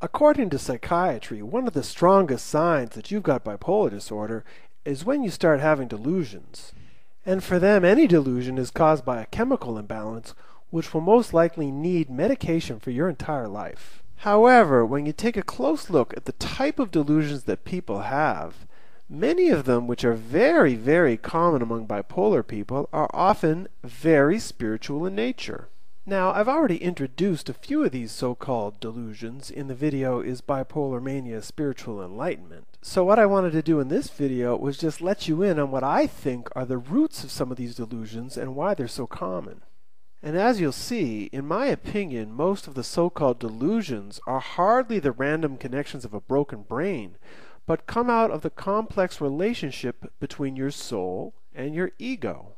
According to psychiatry, one of the strongest signs that you've got bipolar disorder is when you start having delusions. And for them, any delusion is caused by a chemical imbalance, which will most likely need medication for your entire life. However, when you take a close look at the type of delusions that people have, many of them, which are very, very common among bipolar people, are often very spiritual in nature. Now, I've already introduced a few of these so-called delusions in the video Is Bipolar Mania Spiritual Enlightenment? So what I wanted to do in this video was just let you in on what I think are the roots of some of these delusions and why they're so common. And as you'll see, in my opinion, most of the so-called delusions are hardly the random connections of a broken brain, but come out of the complex relationship between your soul and your ego.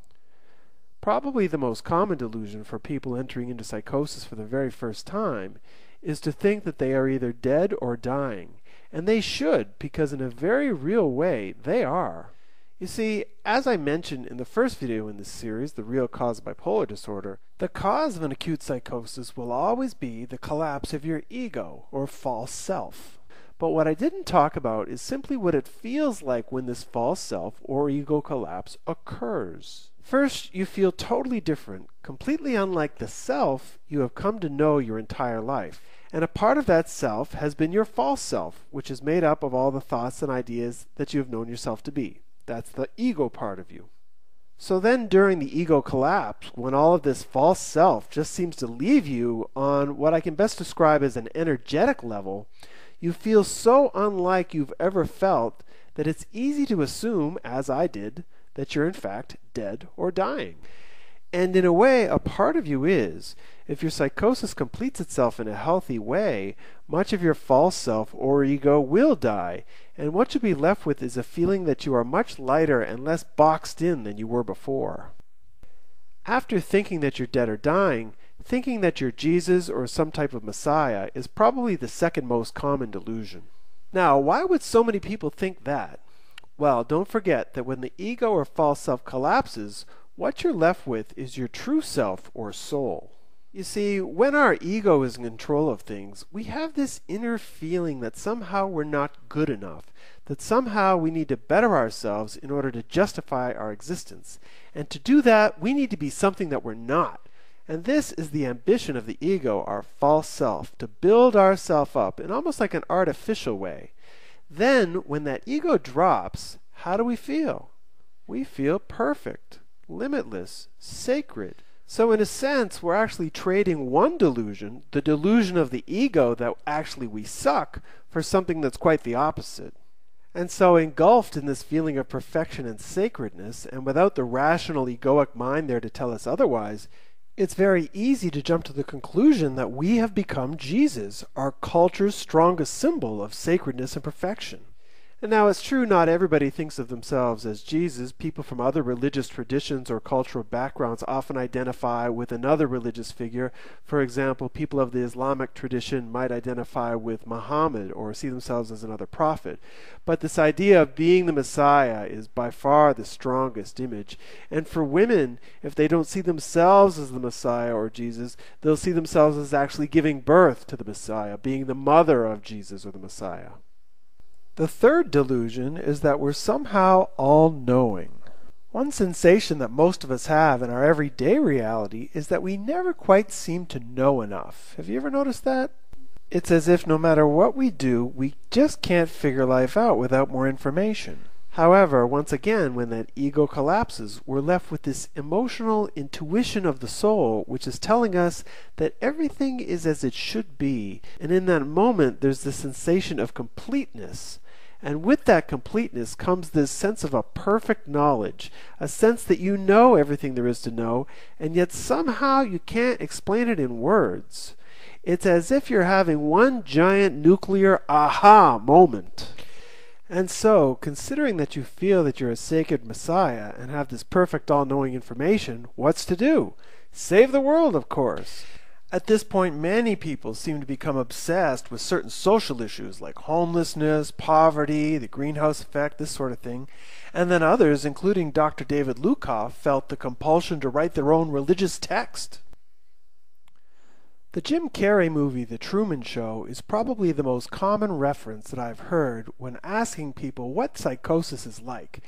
Probably the most common delusion for people entering into psychosis for the very first time is to think that they are either dead or dying. And they should, because in a very real way, they are. You see, as I mentioned in the first video in this series, The Real Cause of Bipolar Disorder, the cause of an acute psychosis will always be the collapse of your ego, or false self. But what I didn't talk about is simply what it feels like when this false self or ego collapse occurs. First, you feel totally different, completely unlike the self you have come to know your entire life. And a part of that self has been your false self, which is made up of all the thoughts and ideas that you have known yourself to be. That's the ego part of you. So then during the ego collapse, when all of this false self just seems to leave you on what I can best describe as an energetic level, you feel so unlike you've ever felt that it's easy to assume, as I did, that you're in fact dead or dying. And in a way, a part of you is. If your psychosis completes itself in a healthy way, much of your false self or ego will die, and what you'll be left with is a feeling that you are much lighter and less boxed in than you were before. After thinking that you're dead or dying, thinking that you're Jesus or some type of Messiah is probably the second most common delusion. Now, why would so many people think that? Well, don't forget that when the ego or false self collapses, what you're left with is your true self or soul. You see, when our ego is in control of things, we have this inner feeling that somehow we're not good enough, that somehow we need to better ourselves in order to justify our existence. And to do that, we need to be something that we're not. And this is the ambition of the ego, our false self, to build ourself up in almost like an artificial way. Then, when that ego drops, how do we feel? We feel perfect, limitless, sacred. So in a sense, we're actually trading one delusion, the delusion of the ego that actually we suck, for something that's quite the opposite. And so engulfed in this feeling of perfection and sacredness, and without the rational egoic mind there to tell us otherwise, it's very easy to jump to the conclusion that we have become Jesus, our culture's strongest symbol of sacredness and perfection. And now it's true not everybody thinks of themselves as Jesus. People from other religious traditions or cultural backgrounds often identify with another religious figure. For example, people of the Islamic tradition might identify with Muhammad or see themselves as another prophet. But this idea of being the Messiah is by far the strongest image. And for women, if they don't see themselves as the Messiah or Jesus, they'll see themselves as actually giving birth to the Messiah, being the mother of Jesus or the Messiah. The third delusion is that we're somehow all-knowing. One sensation that most of us have in our everyday reality is that we never quite seem to know enough. Have you ever noticed that? It's as if no matter what we do, we just can't figure life out without more information. However, once again, when that ego collapses, we're left with this emotional intuition of the soul, which is telling us that everything is as it should be. And in that moment, there's the sensation of completeness. And with that completeness comes this sense of a perfect knowledge, a sense that you know everything there is to know, and yet somehow you can't explain it in words. It's as if you're having one giant nuclear aha moment. And so, considering that you feel that you're a sacred Messiah and have this perfect all-knowing information, what's to do? Save the world, of course. At this point, many people seem to become obsessed with certain social issues like homelessness, poverty, the greenhouse effect, this sort of thing. And then others, including Dr. David Lukoff, felt the compulsion to write their own religious text. The Jim Carrey movie The Truman Show is probably the most common reference that I've heard when asking people what psychosis is like.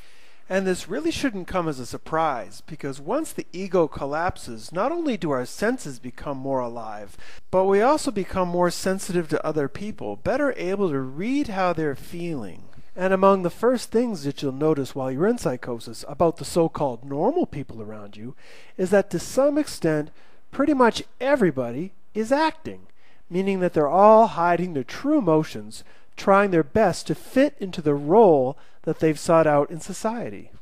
And this really shouldn't come as a surprise, because once the ego collapses, not only do our senses become more alive, but we also become more sensitive to other people, better able to read how they're feeling. And among the first things that you'll notice while you're in psychosis about the so-called normal people around you is that to some extent, pretty much everybody is acting, meaning that they're all hiding their true emotions, trying their best to fit into the role that they've sought out in society.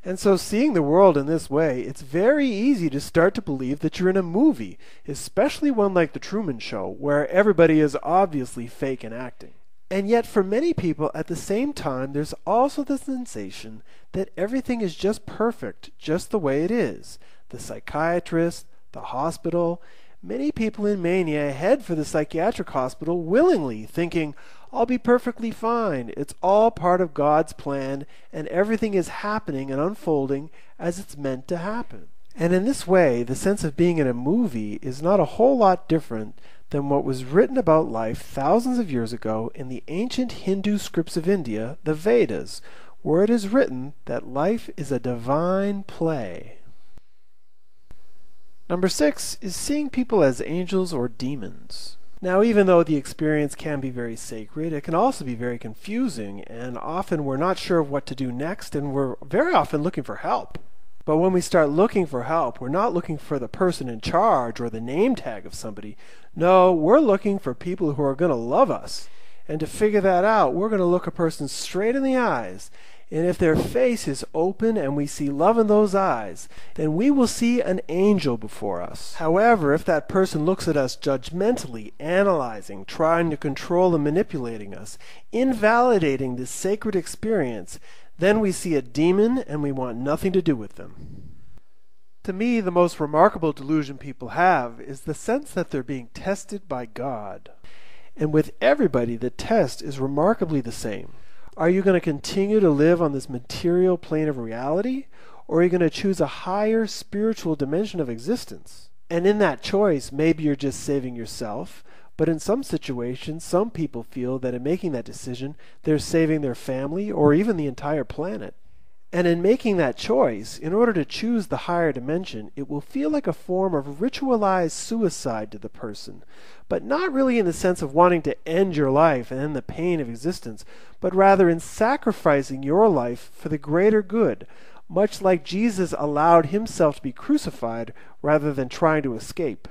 And so seeing the world in this way, it's very easy to start to believe that you're in a movie, especially one like The Truman Show, where everybody is obviously fake and acting. And yet for many people at the same time, there's also the sensation that everything is just perfect, just the way it is. The psychiatrist, the hospital, many people in mania head for the psychiatric hospital willingly, thinking, I'll be perfectly fine. It's all part of God's plan, and everything is happening and unfolding as it's meant to happen. And in this way, the sense of being in a movie is not a whole lot different than what was written about life thousands of years ago in the ancient Hindu scripts of India, the Vedas, where it is written that life is a divine play. Number 6 is seeing people as angels or demons. Now, even though the experience can be very sacred, it can also be very confusing, and often we're not sure of what to do next, and we're very often looking for help. But when we start looking for help, we're not looking for the person in charge or the name tag of somebody. No, we're looking for people who are going to love us. And to figure that out, we're going to look a person straight in the eyes. And if their face is open and we see love in those eyes, then we will see an angel before us. However, if that person looks at us judgmentally, analyzing, trying to control and manipulating us, invalidating this sacred experience, then we see a demon and we want nothing to do with them. To me, the most remarkable delusion people have is the sense that they're being tested by God. And with everybody, the test is remarkably the same. Are you going to continue to live on this material plane of reality, or are you going to choose a higher spiritual dimension of existence? And in that choice, maybe you're just saving yourself, but in some situations, some people feel that in making that decision, they're saving their family or even the entire planet. And in making that choice, in order to choose the higher dimension, it will feel like a form of ritualized suicide to the person, but not really in the sense of wanting to end your life and end the pain of existence, but rather in sacrificing your life for the greater good, much like Jesus allowed himself to be crucified rather than trying to escape.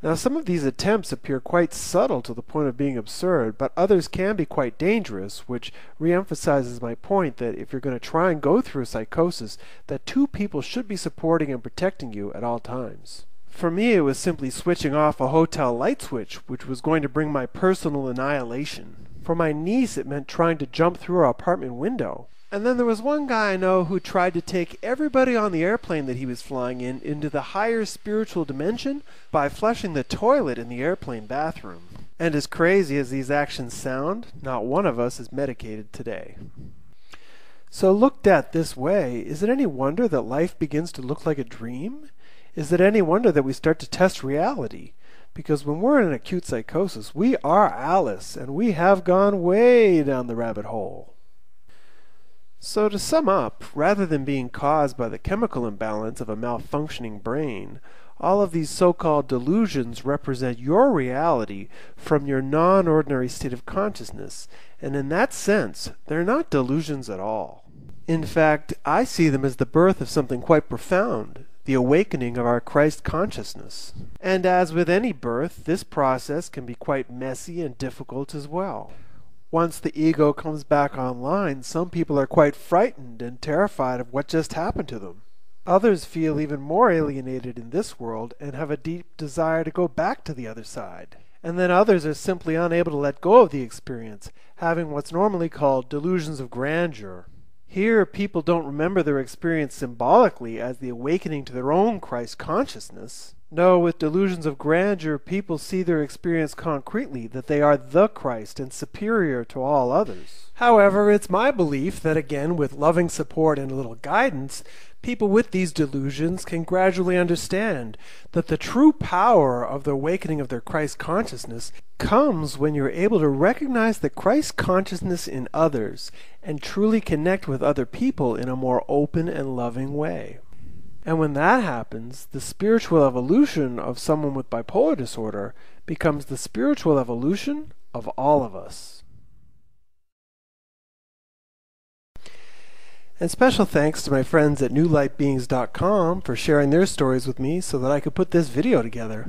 Now, some of these attempts appear quite subtle to the point of being absurd, but others can be quite dangerous, which reemphasizes my point that if you're going to try and go through a psychosis, that two people should be supporting and protecting you at all times. For me, it was simply switching off a hotel light switch, which was going to bring my personal annihilation. For my niece, it meant trying to jump through our apartment window. And then there was one guy I know who tried to take everybody on the airplane that he was flying in into the higher spiritual dimension by flushing the toilet in the airplane bathroom. And as crazy as these actions sound, not one of us is medicated today. So looked at this way, is it any wonder that life begins to look like a dream? Is it any wonder that we start to test reality? Because when we're in an acute psychosis, we are Alice, and we have gone way down the rabbit hole. So to sum up, rather than being caused by the chemical imbalance of a malfunctioning brain, all of these so-called delusions represent your reality from your non-ordinary state of consciousness, and in that sense, they're not delusions at all. In fact, I see them as the birth of something quite profound, the awakening of our Christ consciousness. And as with any birth, this process can be quite messy and difficult as well. Once the ego comes back online, some people are quite frightened and terrified of what just happened to them. Others feel even more alienated in this world and have a deep desire to go back to the other side. And then others are simply unable to let go of the experience, having what's normally called delusions of grandeur. Here, people don't remember their experience symbolically as the awakening to their own Christ consciousness. No, with delusions of grandeur, people see their experience concretely, that they are the Christ and superior to all others. However, it's my belief that, again, with loving support and a little guidance, people with these delusions can gradually understand that the true power of the awakening of their Christ consciousness comes when you're able to recognize the Christ consciousness in others and truly connect with other people in a more open and loving way. And when that happens, the spiritual evolution of someone with bipolar disorder becomes the spiritual evolution of all of us. And special thanks to my friends at newlightbeings.com for sharing their stories with me so that I could put this video together.